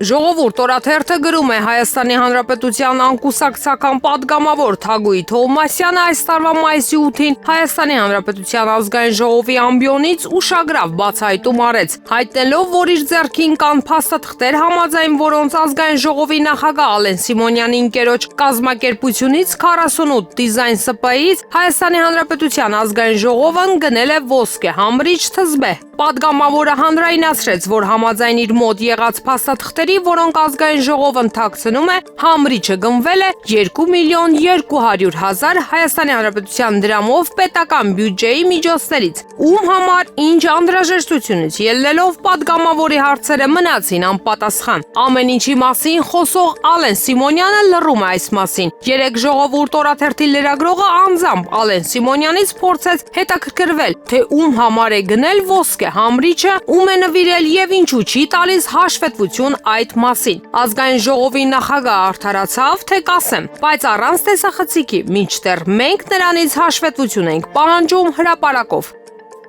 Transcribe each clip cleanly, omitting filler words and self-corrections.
Ժողովուրդ օրաթերթը գրում է Հայաստանի Հանրապետության անկուսակցական պատգամավոր Թագուհի Թովմասյանը այս տարվա մայիսի 8-ին Հայաստանի Հանրապետության ազգային ժողովի ամբիոնից ուշագրավ բացահայտում արեց, հայտնելով, որ իր ձեռքին կան փաստաթղթեր, համաձայն որոնց ազգային ժողովի նախագահ Ալեն Սիմոնյանի ընկերոջ կազմակերպությունից 48 դիզայն ՍՊ-ից Հայաստանի Հանրապետության ազգային ժողովն գնել է ոսկե համրիչ թզբե։ Պատգամավորը հանրայնացրեց, որ համաձայն իր մոտ եղած փաստաթղթերի, որոնք ազգային ժողովն թաքցնում է, համրիչը գնվել է 2.200.000 Հայաստանի Հանրապետության դրամով պետական բյուջեի միջոցներից, ում համար ինչ անհրաժեշտությունից ելնելով պատգամավորի հարցերը մնացին անպատասխան։ Ամեն ինչի մասին խոսող Ալեն Սիմոնյանը լռում է այս մասին։ Երեք ժողովուրդ օրաթերթի լրագրողը անձամբ Ալեն Սիմոնյանից փորձեց հետաքրքրվել, թե ում համար է գնել ոսկե համրիչը, ում է նվիրել եւ ինչու չի տալիս հաշվետվություն այդ մասին։ Ազգային ժողովի նախագահ արդարացավ, թե կասեմ, բայց առանց տեսախցիկի, մինչդեռ մենք նրանից հաշվետվություն ենք պահանջում հրապարակով։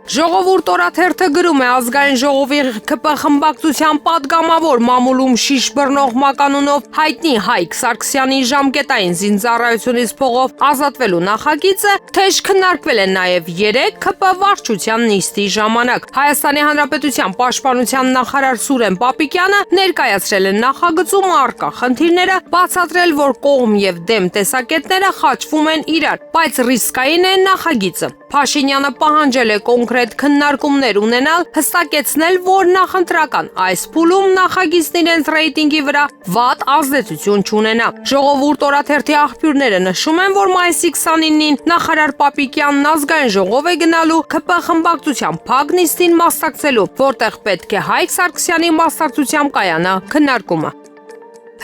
Ժողովուրդ օրաթերթը գրում է ազգային ժողովի ԿՊ խմբակցության պատգամավոր մամուլում շիշ բռնող մականունով հայտնի Հայկ Սարգսյանի ժամկետային զինծառայությունից փողով ազատվելու նախագիծը թեժ քննարկվել է նաև 3 ԿՊ վարչության նիստի ժամանակ։ Հայաստանի Հանրապետության պաշտպանության նախարար Սուրեն Պապիկյանը ներկայացրել է նախագծում առկա խնդիրները, բացատրել, որ կողմ եւ դեմ տեսակետները խաչվում են իրար, բայց ռիսկային է նախագիծը։ Փաշինյանը պահանջել է կոնկրետ քննարկումներ ունենալ, հստակեցնել, որ նախընտրական այս փուլում նախագիծն իրենց ռեյտինգի վրա վատ ազդեցություն չունենա։ Ժողովուրդ օրաթերթի աղբյուրները նշում են, որ մայիսի 29-ին նախարար Պապիկյանն ազգային ժողով է գնալու ԿՊ խմբակցության փակ նիստին մասնակցելու, որտեղ պետք է Հայկ Սարգսյանի մասնակցությամբ կայանա քննարկումը։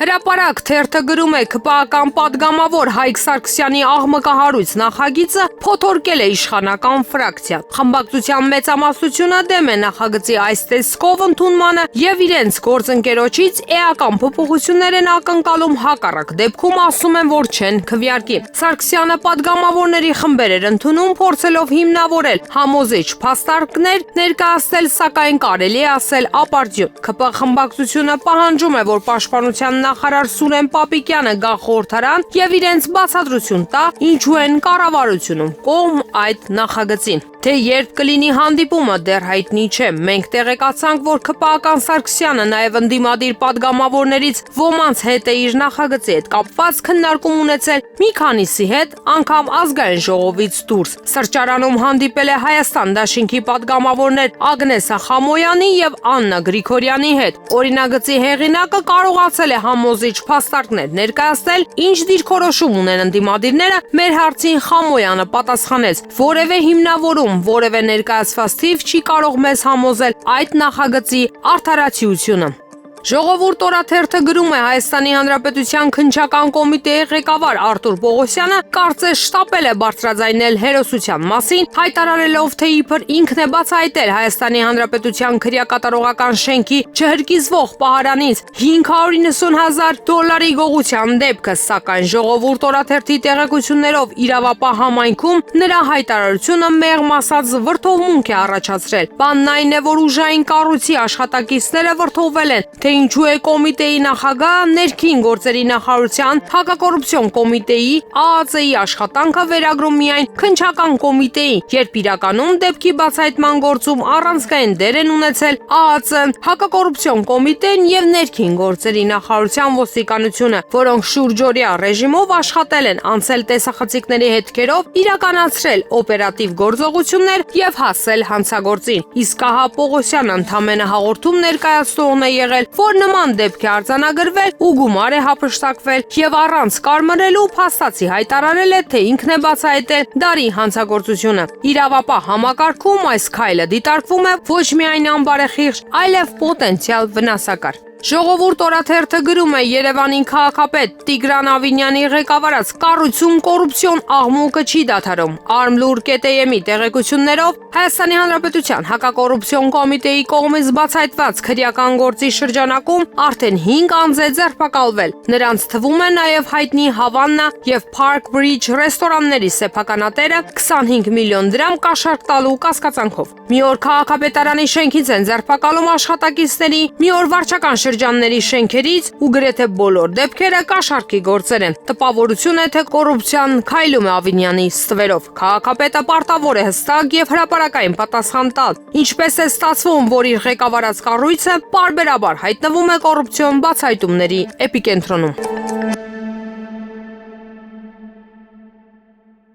Հրապարակ թերթը գրում է ԿՊ-ական պատգամավոր Հայկ Սարգսյանի աղմկահարույց նախագիծը փոթորկել է իշխանական ֆրակցիան։ Խմբակցության մեծամասնությունը դեմ է նախագծի այս տեսքով ընդունմանը եւ իրենց գործընկերոջից էական փոփոխություններ են ակնկալում, հակառակ դեպքում ասում են, որ չեն քվեարկի։ Սարգսյանը պատգամավորների խմբեր էր ընդունում, փորձելով հիմնավորել համոզիչ փաստարկներ ներկայացնել, սակայն կարելի է ասել ապարդյուն։ ԿՊ խմբակցությունը պահանջում է, որ պաշտպանության նախարար Սուրեն Պապիկյանը գա խորհրդարան եւ իրենց բացատրություն տա, ինչու են կառավարությունում կողմ այդ նախագծին։ Թե երբ կլինի հանդիպումը դեռ հայտնի չէ։ Մենք տեղեկացանք, որ ԿՊ-ական Սարգսյանը նաև ընդդիմադիր պատգամավորներից ոմանց հետ է իր նախագծի հետ կապված քննարկում ունեցել մի քանիսի հետ, անգամ ազգային ժողովից դուրս։ Սրճարանում հանդիպել է Հայաստան դաշինքի պատգամավորներ Ագնեսա Խամոյանի եւ Աննա Գրիգորյանի հետ։ Օրինագծի հեղինակը կարողացել է համոզիչ փաստարկներ ներկայացնել, ինչ դիրքորոշում ունեն ընդդիմադիրները։ Մեր հարցին Խամոյանը պատասխանեց. որևէ հիմնավորում, որևէ ներկայացված թիվ չի կարող մեզ համոզել այդ նախագծի արդարացիությունը։ Ժողովուրդ օրաթերթը գրում է Հայաստանի Հանրապետության քննչական կոմիտեի ղեկավար Արտուր Պողոսյանը կարծես շտապել է բարձրաձայնել հերոսության մասին, հայտարարելով, թե իբր ինքն է բացահայտել Հայաստանի Հանրապետության քրեակատարողական շենքի չհրկիզվող պահարանից $590,000 գողության դեպքը, սակայն Ժողովուրդ օրաթերթի տեղեկություններով իրավապահ համայնքում նրա հայտարարությունը մեղմ ասած վրդովմունք է առաջացրել։ Բանն այն է, որ ուժային կառույցի աշխատակիցները վրդովվել են, թե ինչու է կոմիտեի նախագահ ներքին գործերի նախարարության հակակոռուպցիոն կոմիտեի ԱԱԾ-ի աշխատանքը վերագրում միայն քննչական կոմիտեի, երբ իրականում դեպքի բացահայտման գործում առանցքային դեր են ունեցել ԱԱԾ-ն, հակակոռուպցիոն կոմիտեն եւ ներքին գործերի նախարարության ոստիկանությունը, որոնք շուրջօրյա ռեժիմով աշխատել են, անցել տեսախցիկների հետքերով, իրականացրել օպերատիվ գործողություններ եւ հասել հանցագործին։ Իսկ ահա Պողոսյանը ընդամենը հաղորդում ներկայացնողն է եղել, որ նման դեպք է արձանագրվել ու գումար է հափշտակվել եւ առանց կարմրելու փաստացի հայտարարել է, թե ինքն է բացահայտել դարի հանցագործությունը։ Իրավապահ համակարգում այս քայլը դիտարկվում է ոչ միայն անբարեխիղճ, այլև պոտենցիալ վնասակար։ Ժողովուրդ օրաթերթը գրում է Երևանի քաղաքապետ Տիգրան Ավինյանի ղեկավարած կառույցում կոռուպցիոն աղմուկը չի դադարում։ Արմլուր ԿՏԵՄ-ի տեղեկություններով Հայաստանի Հանրապետության հակակոռուպցիոն կոմիտեի կողմից բացահայտված քրեական գործի շրջանակում արդեն 5 անձ է ձերբակալվել։ Նրանց թվում է նաև հայտնի Հավաննա եւ Park Bridge ռեստորանների սեփականատերը 25 միլիոն դրամ կաշառք տալու կասկածանքով։ Մի օր քաղաքապետարանի շենքից են ձերբակալում աշխատակիցների, մի օր վարչական տարածաշրջանների շենքերից ու գրեթե բոլոր դեպքերը կաշառքի գործեր են։ Տպավորություն է, թե կոռուպցիան քայլում է Ավինյանի ստվերով։ Քաղաքապետը պարտավոր է հստակ եւ հրապարակային պատասխան տալ։ Ինչպես է ստացվում, որ իր ղեկավարած կառույցը պարբերաբար հայտնվում է կոռուպցիոն բացահայտումների էպիկենտրոնում։